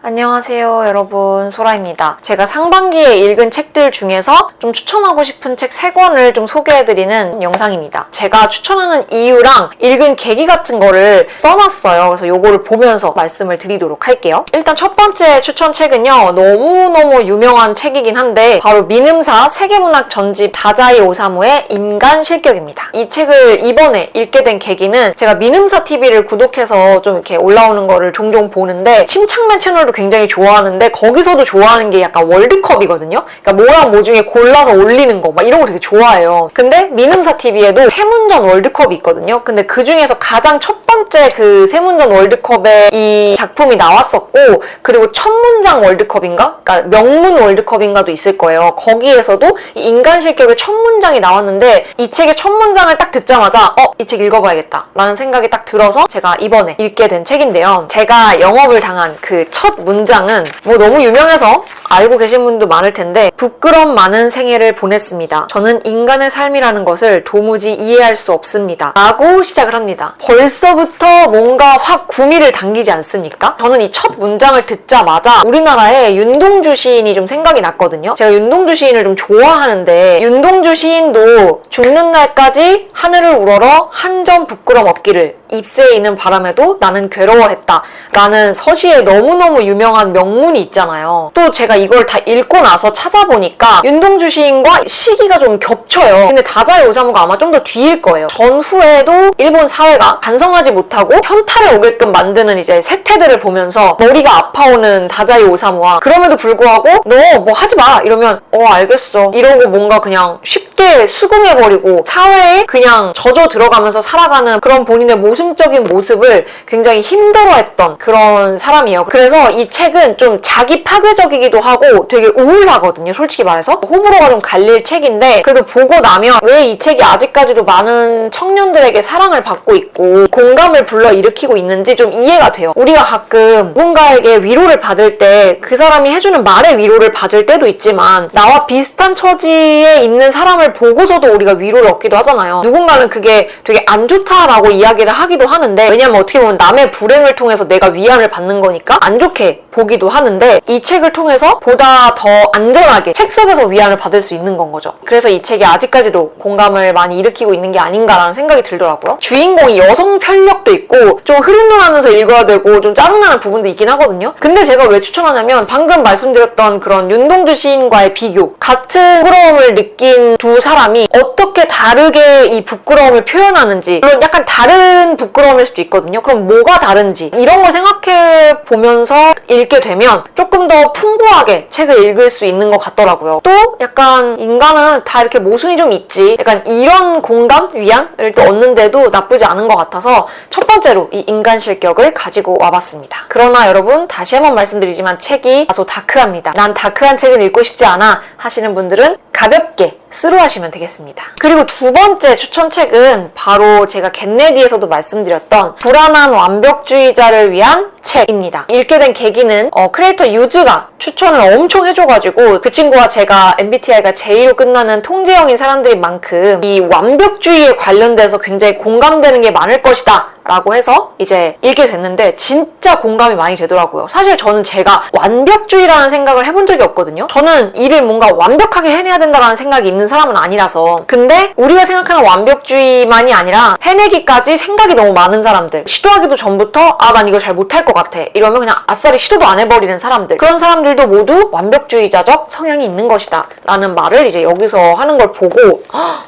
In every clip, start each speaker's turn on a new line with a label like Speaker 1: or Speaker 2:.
Speaker 1: 안녕하세요 여러분, 소라입니다. 제가 상반기에 읽은 책들 중에서 좀 추천하고 싶은 책 3권을 좀 소개해드리는 영상입니다. 제가 추천하는 이유랑 읽은 계기 같은 거를 써놨어요. 그래서 요거를 보면서 말씀을 드리도록 할게요. 일단 첫 번째 추천 책은요, 너무너무 유명한 책이긴 한데 바로 민음사 세계문학 전집 다자이 오사무의 인간 실격입니다. 이 책을 이번에 읽게 된 계기는 제가 민음사 TV를 구독해서 좀 이렇게 올라오는 거를 종종 보는데, 침착맨 채널도 굉장히 좋아하는데 거기서도 좋아하는 게 약간 월드컵이거든요. 그러니까 뭐랑 뭐 중에 골라서 올리는 거 막 이런 거 되게 좋아해요. 근데 민음사 TV에도 세문전 월드컵이 있거든요. 근데 그 중에서 가장 첫 번째 그 세문전 월드컵에 이 작품이 나왔었고, 그리고 천문장 월드컵인가? 그러니까 명문 월드컵인가도 있을 거예요. 거기에서도 이 인간 실격의 첫 문장이 나왔는데, 이 책의 첫 문장을 딱 듣자마자 이 책 읽어봐야겠다 라는 생각이 딱 들어서 제가 이번에 읽게 된 책인데요. 제가 영업을 당한 그 첫 문장은 뭐 너무 유명해서 알고 계신 분도 많을 텐데, 부끄럼 많은 생애를 보냈습니다. 저는 인간의 삶이라는 것을 도무지 이해할 수 없습니다. 라고 시작을 합니다. 벌써부터 뭔가 확 구미를 당기지 않습니까? 저는 이 첫 문장을 듣자마자 우리나라의 윤동주 시인이 좀 생각이 났거든요. 제가 윤동주 시인을 좀 좋아하는데, 윤동주 시인도 죽는 날까지 하늘을 우러러 한 점 부끄럼 없기를, 잎새에 있는 바람에도 나는 괴로워했다 라는 서시에 너무너무 유명한 명문이 있잖아요. 또 제가 이걸 다 읽고 나서 찾아보니까 윤동주 시인과 시기가 좀 겹쳐요. 근데 다자이 오사무가 아마 좀 더 뒤일 거예요. 전후에도 일본 사회가 반성하지 못하고 현타를 오게끔 만드는 이제 세태들을 보면서 머리가 아파오는 다자이 오사무와, 그럼에도 불구하고 너 뭐 하지 마 이러면 알겠어 이러고 뭔가 그냥 쉽게 수긍해버리고 사회에 그냥 젖어 들어가면서 살아가는 그런 본인의 모순적인 모습을 굉장히 힘들어했던 그런 사람이에요. 그래서 이 책은 좀 자기 파괴적이기도 하고 되게 우울하거든요, 솔직히 말해서. 호불호가 좀 갈릴 책인데, 그래도 보고 나면 왜 이 책이 아직까지도 많은 청년들에게 사랑을 받고 있고 공감을 불러일으키고 있는지 좀 이해가 돼요. 우리가 가끔 누군가에게 위로를 받을 때 그 사람이 해주는 말에 위로를 받을 때도 있지만, 나와 비슷한 처지에 있는 사람을 보고서도 우리가 위로를 얻기도 하잖아요. 누군가는 그게 되게 안 좋다라고 이야기를 하기도 하는데, 왜냐면 어떻게 보면 남의 불행을 통해서 내가 위안을 받는 거니까 안 좋게 보기도 하는데, 이 책을 통해서 보다 더 안전하게 책 속에서 위안을 받을 수 있는 건 거죠. 그래서 이 책이 아직까지도 공감을 많이 일으키고 있는 게 아닌가라는 생각이 들더라고요. 주인공이 여성 편력도 있고 좀 흐릿노하면서 읽어야 되고 좀 짜증나는 부분도 있긴 하거든요. 근데 제가 왜 추천하냐면, 방금 말씀드렸던 그런 윤동주 시인과의 비교, 같은 부끄러움을 느낀 두 사람이 어떻게 다르게 이 부끄러움을 표현하는지, 물론 약간 다른 부끄러움일 수도 있거든요. 그럼 뭐가 다른지 이런 걸 생각해 보면서 읽게 되면 조금 더 풍부하게 책을 읽을 수 있는 것 같더라고요. 또 약간 인간은 다 이렇게 모순이 좀 있지, 약간 이런 공감, 위안을 또 얻는데도 나쁘지 않은 것 같아서 첫 번째로 이 인간 실격을 가지고 와봤습니다. 그러나 여러분, 다시 한번 말씀드리지만 책이 다소 다크합니다. 난 다크한 책은 읽고 싶지 않아 하시는 분들은 가볍게 스루하시면 되겠습니다. 그리고 두 번째 추천책은 바로 제가 겟레디에서도 말씀드렸던 불안한 완벽주의자를 위한 책입니다. 읽게 된 계기는 크리에이터 유즈가 추천을 엄청 해줘가지고, 그 친구와 제가 MBTI가 J로 끝나는 통제형인 사람들인 만큼 이 완벽주의에 관련돼서 굉장히 공감되는 게 많을 것이다 라고 해서 이제 읽게 됐는데, 진짜 공감이 많이 되더라고요. 사실 저는 제가 완벽주의라는 생각을 해본 적이 없거든요. 저는 일을 뭔가 완벽하게 해내야 된다는 생각이 있는 사람은 아니라서. 근데 우리가 생각하는 완벽주의만이 아니라 해내기까지 생각이 너무 많은 사람들, 시도하기도 전부터 난 이걸 잘 못할 것 같아 이러면 그냥 아싸리 시도도 안 해버리는 사람들, 그런 사람들도 모두 완벽주의자적 성향이 있는 것이다 라는 말을 이제 여기서 하는 걸 보고,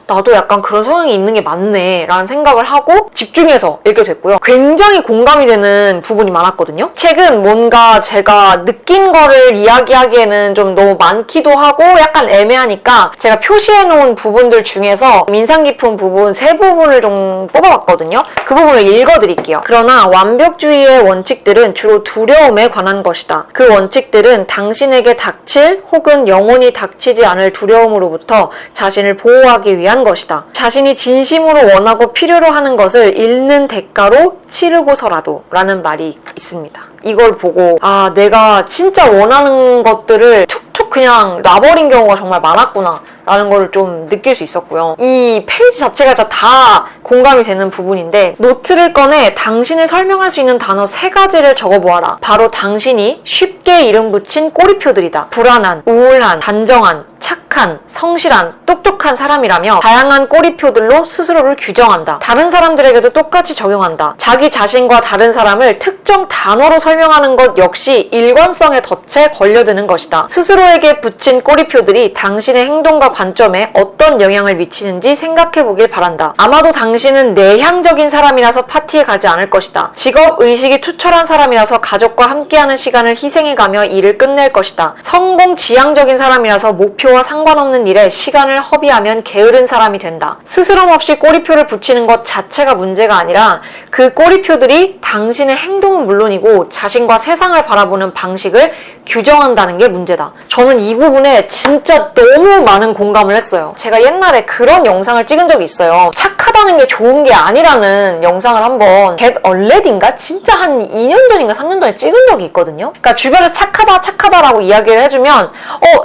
Speaker 1: 나도 약간 그런 성향이 있는 게 맞네 라는 생각을 하고 집중해서 읽게 됐고요. 굉장히 공감이 되는 부분이 많았거든요. 책은 뭔가 제가 느낀 거를 이야기하기에는 좀 너무 많기도 하고 약간 애매하니까 제가 표시해놓은 부분들 중에서 인상 깊은 부분 3부분을 좀 뽑아봤거든요. 그 부분을 읽어드릴게요. 그러나 완벽주의의 원칙들은 주로 두려움에 관한 것이다. 그 원칙들은 당신에게 닥칠 혹은 영원히 닥치지 않을 두려움으로부터 자신을 보호하기 위한 것이다. 자신이 진심으로 원하고 필요로 하는 것을 잃는 대가로 치르고서라도 라는 말이 있습니다. 이걸 보고 내가 진짜 원하는 것들을 툭툭 그냥 놔버린 경우가 정말 많았구나 라는 걸 좀 느낄 수 있었고요. 이 페이지 자체가 진짜 다 공감이 되는 부분인데, 노트를 꺼내 당신을 설명할 수 있는 단어 3가지를 적어보아라. 바로 당신이 쉽게 이름 붙인 꼬리표들이다. 불안한, 우울한, 단정한, 착한, 성실한, 똑똑한 사람이라며 다양한 꼬리표들로 스스로를 규정한다. 다른 사람들에게도 똑같이 적용한다. 자기 자신과 다른 사람을 특정 단어로 설명하는 것 역시 일관성의 덫에 걸려드는 것이다. 스스로에게 붙인 꼬리표들이 당신의 행동과 관점에 어떤 영향을 미치는지 생각해보길 바란다. 아마도 당신은 내향적인 사람이라서 파티에 가지 않을 것이다. 직업의식이 투철한 사람이라서 가족과 함께하는 시간을 희생해가며 일을 끝낼 것이다. 성공 지향적인 사람이라서 목표와 상관없는 일에 시간을 허비하면 게으른 사람이 된다. 스스럼 없이 꼬리표를 붙이는 것 자체가 문제가 아니라 그 꼬리표들이 당신의 행동은 물론이고 자신과 세상을 바라보는 방식을 규정한다는 게 문제다. 저는 이 부분에 진짜 너무 많은 공감을 했어요. 제가 옛날에 그런 영상을 찍은 적이 있어요. 착하다는 게 좋은 게 아니라는 영상을 한번 Get a Lad인가? 진짜 한 2년 전인가 3년 전에 찍은 적이 있거든요. 그러니까 주변에서 착하다라고 이야기를 해주면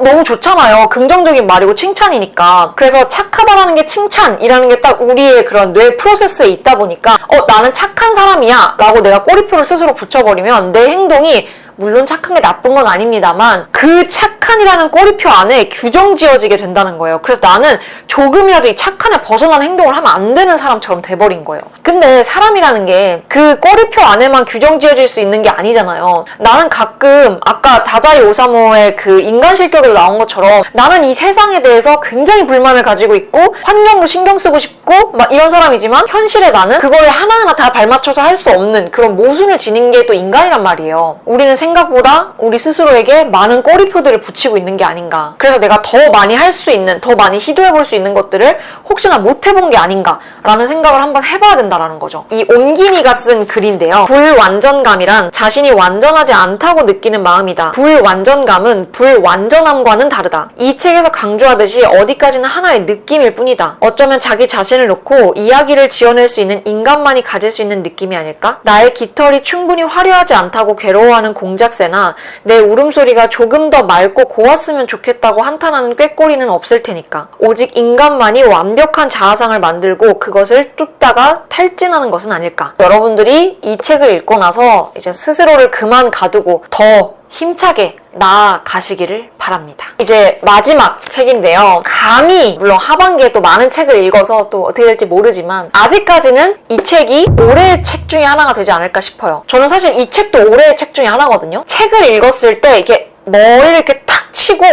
Speaker 1: 너무 좋잖아요. 긍정적인 말이고 칭찬이니까. 그래서 착하다라는 게 칭찬이라는 게 딱 우리의 그런 뇌 프로세스에 있다 보니까 나는 착한 사람이야 라고 내가 꼬리표를 스스로 붙여버리면 내 행동이 물론 착한 게 나쁜 건 아닙니다만 그 착한이라는 꼬리표 안에 규정 지어지게 된다는 거예요. 그래서 나는 조금이라도 이 착한에 벗어난 행동을 하면 안 되는 사람처럼 돼버린 거예요. 근데 사람이라는 게 그 꼬리표 안에만 규정 지어질 수 있는 게 아니잖아요. 나는 가끔 아까 다자이 오사무의 그 인간 실격에도 나온 것처럼 나는 이 세상에 대해서 굉장히 불만을 가지고 있고 환경도 신경 쓰고 싶고 막 이런 사람이지만 현실에 나는 그걸 하나하나 다 발맞춰서 할 수 없는 그런 모순을 지닌 게 또 인간이란 말이에요. 우리는 생각보다 우리 스스로에게 많은 꼬리표들을 붙이고 있는 게 아닌가. 그래서 내가 더 많이 할 수 있는, 더 많이 시도해볼 수 있는 것들을 혹시나 못 해본 게 아닌가라는 생각을 한번 해봐야 된다는 거죠. 이 옴기니가 쓴 글인데요. 불완전감이란 자신이 완전하지 않다고 느끼는 마음이다. 불완전감은 불완전함과는 다르다. 이 책에서 강조하듯이 어디까지나 하나의 느낌일 뿐이다. 어쩌면 자기 자신을 놓고 이야기를 지어낼 수 있는 인간만이 가질 수 있는 느낌이 아닐까? 나의 깃털이 충분히 화려하지 않다고 괴로워하는 공작새나 내 울음소리가 조금 더 맑고 고왔으면 좋겠다고 한탄하는 꾀꼬리는 없을 테니까. 오직 인간만이 완벽한 자아상을 만들고 그것을 쫓다가 탈진하는 것은 아닐까. 여러분들이 이 책을 읽고 나서 이제 스스로를 그만 가두고 더 힘차게 나아가시기를 바랍니다. 이제 마지막 책인데요. 감히 물론 하반기에 또 많은 책을 읽어서 또 어떻게 될지 모르지만 아직까지는 이 책이 올해의 책 중에 하나가 되지 않을까 싶어요. 저는 사실 이 책도 올해의 책 중에 하나거든요. 책을 읽었을 때 이게 머리를 이렇게 탁 치고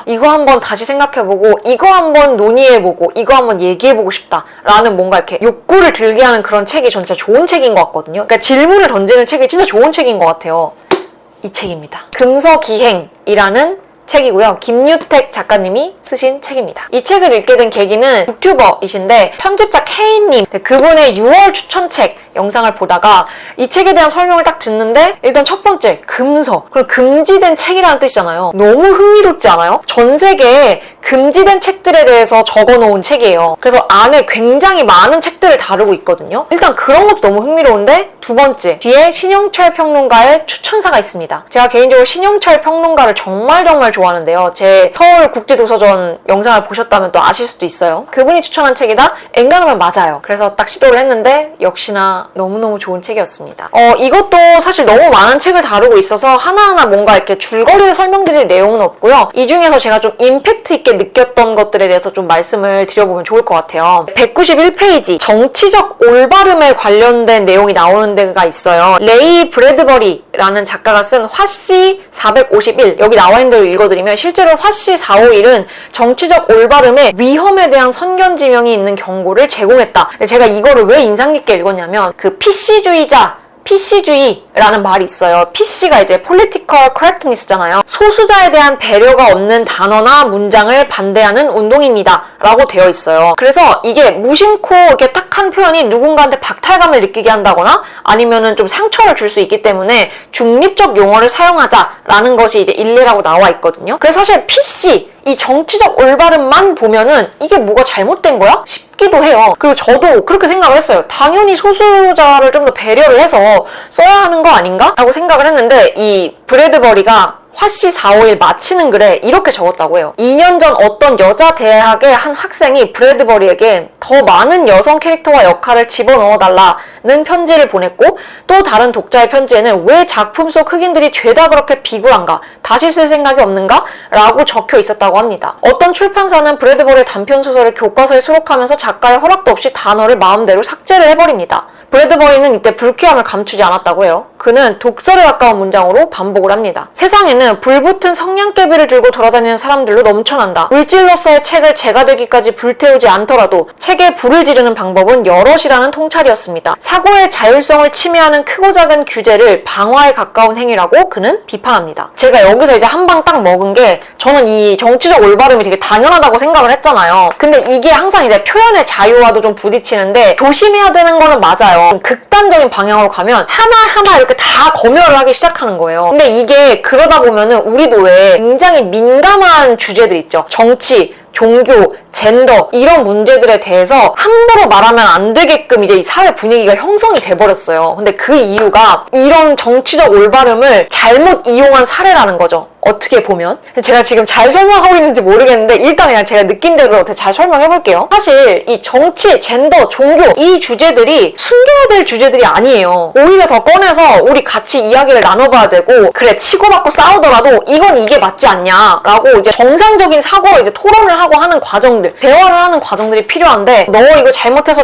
Speaker 1: 이거 한번 다시 생각해보고 이거 한번 논의해보고 이거 한번 얘기해보고 싶다 라는 뭔가 이렇게 욕구를 들게 하는 그런 책이 전 진짜 좋은 책인 것 같거든요. 그러니까 질문을 던지는 책이 진짜 좋은 책인 것 같아요. 이 책입니다. 금서기행이라는 책이고요. 김유택 작가님이 쓰신 책입니다. 이 책을 읽게 된 계기는 북튜버이신데 편집자 K님 그분의 6월 추천책 영상을 보다가 이 책에 대한 설명을 딱 듣는데 일단 첫 번째 금서 그럼 금지된 책이라는 뜻이잖아요. 너무 흥미롭지 않아요? 전 세계에 금지된 책들에 대해서 적어놓은 책이에요. 그래서 안에 굉장히 많은 책들을 다루고 있거든요. 일단 그런 것도 너무 흥미로운데 두 번째 뒤에 신영철 평론가의 추천사가 있습니다. 제가 개인적으로 신영철 평론가를 정말 좋아하는데요. 제 서울국제도서전 영상을 보셨다면 또 아실 수도 있어요. 그분이 추천한 책이다? 엔간하면 맞아요. 그래서 딱 시도를 했는데 역시나 너무너무 좋은 책이었습니다. 이것도 사실 너무 많은 책을 다루고 있어서 하나하나 뭔가 이렇게 줄거리를 설명드릴 내용은 없고요. 이 중에서 제가 좀 임팩트 있게 느꼈던 것들에 대해서 좀 말씀을 드려보면 좋을 것 같아요. 191페이지 정치적 올바름에 관련된 내용이 나오는 데가 있어요. 레이 브래드버리라는 작가가 쓴 화씨 451 여기 나와 있는 대로 읽어드리면 실제로 화씨 451은 정치적 올바름의 위험에 대한 선견지명이 있는 경고를 제공했다. 제가 이거를 왜 인상 깊게 읽었냐면 그 PC주의라는 말이 있어요. PC가 이제 Political Correctness잖아요. 소수자에 대한 배려가 없는 단어나 문장을 반대하는 운동입니다. 라고 되어 있어요. 그래서 이게 무심코 이렇게 딱 한 표현이 누군가한테 박탈감을 느끼게 한다거나 아니면은 좀 상처를 줄 수 있기 때문에 중립적 용어를 사용하자라는 것이 이제 일례라고 나와 있거든요. 그래서 사실 PC 이 정치적 올바름만 보면은 이게 뭐가 잘못된 거야? 싶기도 해요. 그리고 저도 그렇게 생각을 했어요. 당연히 소수자를 좀 더 배려를 해서 써야 하는 거 아닌가? 라고 생각을 했는데 이 브래드버리가 화씨 451 마치는 글에 이렇게 적었다고 해요. 2년 전 어떤 여자 대학의 한 학생이 브래드버리에게 더 많은 여성 캐릭터와 역할을 집어넣어달라는 편지를 보냈고, 또 다른 독자의 편지에는 왜 작품 속 흑인들이 죄다 그렇게 비굴한가? 다시 쓸 생각이 없는가? 라고 적혀 있었다고 합니다. 어떤 출판사는 브래드버리의 단편소설을 교과서에 수록하면서 작가의 허락도 없이 단어를 마음대로 삭제를 해버립니다. 브래드버리는 이때 불쾌함을 감추지 않았다고 해요. 그는 독설에 가까운 문장으로 반복을 합니다. 세상에는 불붙은 성냥개비를 들고 돌아다니는 사람들로 넘쳐난다. 물질로서의 책을 재가 되기까지 불태우지 않더라도 책에 불을 지르는 방법은 여럿이라는 통찰이었습니다. 사고의 자율성을 침해하는 크고 작은 규제를 방화에 가까운 행위라고 그는 비판합니다. 제가 여기서 이제 한 방 딱 먹은 게, 저는 이 정치적 올바름이 되게 당연하다고 생각을 했잖아요. 근데 이게 항상 이제 표현의 자유와도 좀 부딪히는데 조심해야 되는 거는 맞아요. 극단적인 방향으로 가면 하나하나 이렇게 다 검열을 하기 시작하는 거예요. 근데 이게 그러다 보면은 우리도 왜 굉장히 민감한 주제들 있죠. 정치, 종교, 젠더 이런 문제들에 대해서 함부로 말하면 안 되게끔 이제 이 사회 분위기가 형성이 돼버렸어요. 근데 그 이유가 이런 정치적 올바름을 잘못 이용한 사례라는 거죠. 어떻게 보면. 제가 지금 잘 설명하고 있는지 모르겠는데 일단 그냥 제가 느낀 대로 어떻게 잘 설명해볼게요. 사실 이 정치, 젠더, 종교 이 주제들이 숨겨야 될 주제들이 아니에요. 오히려 더 꺼내서 우리 같이 이야기를 나눠봐야 되고, 그래 치고받고 싸우더라도 이건 이게 맞지 않냐 라고 이제 정상적인 사고로 이제 토론을 하고 하는 과정들, 대화를 하는 과정들이 필요한데, 너 이거 잘못해서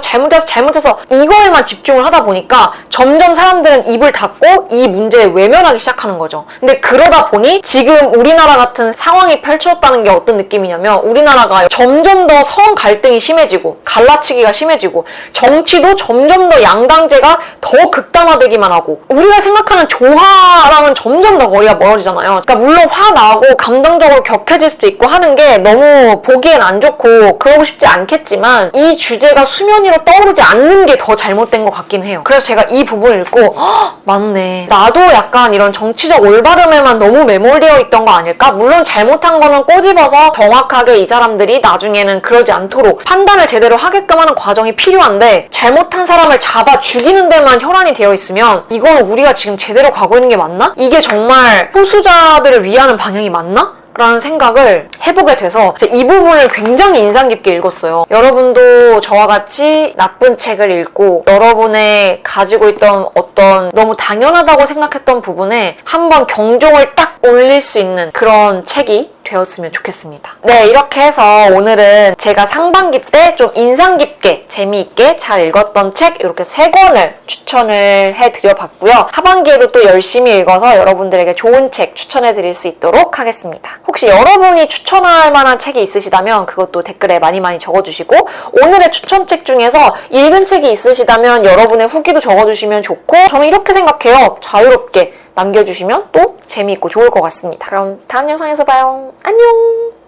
Speaker 1: 이거에만 집중을 하다 보니까 점점 사람들은 입을 닫고 이 문제에 외면하기 시작하는 거죠. 근데 그러다 보니 지금 우리나라 같은 상황이 펼쳐졌다는 게 어떤 느낌이냐면, 우리나라가 점점 더 성 갈등이 심해지고 갈라치기가 심해지고 정치도 점점 더 양당제가 더 극단화되기만 하고, 우리가 생각하는 조화랑은 점점 더 거리가 멀어지잖아요. 그러니까 물론 화 나고 감정적으로 격해질 수도 있고 하는 게 너무 보기엔 안 좋고 그러고 싶지 않겠지만, 이 주제가 수면 위로 떠오르지 않는 게 더 잘못된 것 같긴 해요. 그래서 제가 이 부분을 읽고 맞네, 나도 약간 이런 정치적 올바름에만 너무 매몰되어 있던 거 아닐까? 물론 잘못한 거는 꼬집어서 정확하게 이 사람들이 나중에는 그러지 않도록 판단을 제대로 하게끔 하는 과정이 필요한데, 잘못한 사람을 잡아 죽이는 데만 혈안이 되어 있으면 이거는 우리가 지금 제대로 가고 있는 게 맞나? 이게 정말 후수자들을 위하는 방향이 맞나? 라는 생각을 해보게 돼서 이 부분을 굉장히 인상 깊게 읽었어요. 여러분도 저와 같이 나쁜 책을 읽고 여러분의 가지고 있던 어떤 너무 당연하다고 생각했던 부분에 한번 경종을 딱 올릴 수 있는 그런 책이 되었으면 좋겠습니다. 네, 이렇게 해서 오늘은 제가 상반기 때 좀 인상 깊게 재미있게 잘 읽었던 책 이렇게 3권을 추천을 해드려봤고요. 하반기에도 또 열심히 읽어서 여러분들에게 좋은 책 추천해드릴 수 있도록 하겠습니다. 혹시 여러분이 추천할 만한 책이 있으시다면 그것도 댓글에 많이 적어주시고, 오늘의 추천책 중에서 읽은 책이 있으시다면 여러분의 후기도 적어주시면 좋고, 저는 이렇게 생각해요. 자유롭게 남겨주시면 또 재미있고 좋을 것 같습니다. 그럼 다음 영상에서 봐요. 안녕!